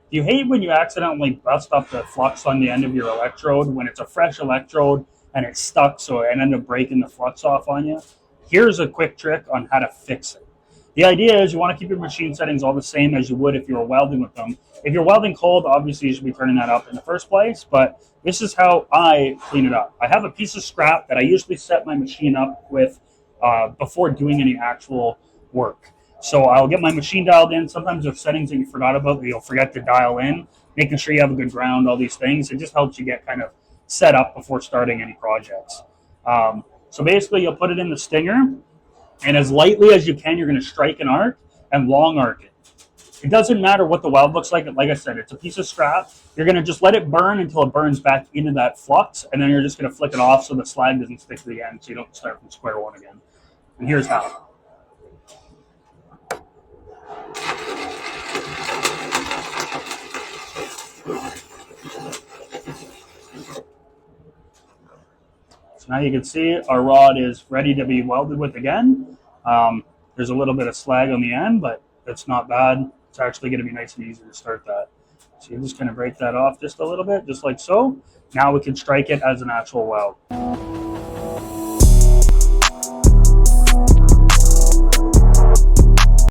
You hate when you accidentally bust up the flux on the end of your electrode when it's a fresh electrode and it's stuck, so it ended up breaking the flux off on you. Here's a quick trick on how to fix it. The idea is you want to keep your machine settings all the same as you would if you were welding with them. If you're welding cold, obviously you should be turning that up in the first place, but this is how I clean it up. I have a piece of scrap that I usually set my machine up with before doing any actual work. So I'll get my machine dialed in. Sometimes there's settings that you forgot about that you'll forget to dial in, making sure you have a good ground, all these things. It just helps you get kind of set up before starting any projects. So basically you'll put it in the stinger, and as lightly as you can, you're going to strike an arc and long arc it. It doesn't matter what the weld looks like. Like I said, it's a piece of scrap. You're going to just let it burn until it burns back into that flux, and then you're just going to flick it off so the slag doesn't stick to the end, so you don't start from square one again. And here's how. So now you can see our rod is ready to be welded with again. There's a little bit of slag on the end, but it's not bad. It's actually going to be nice and easy to start that. So you're just going to break that off just a little bit, just like so. Now we can strike it as an actual weld.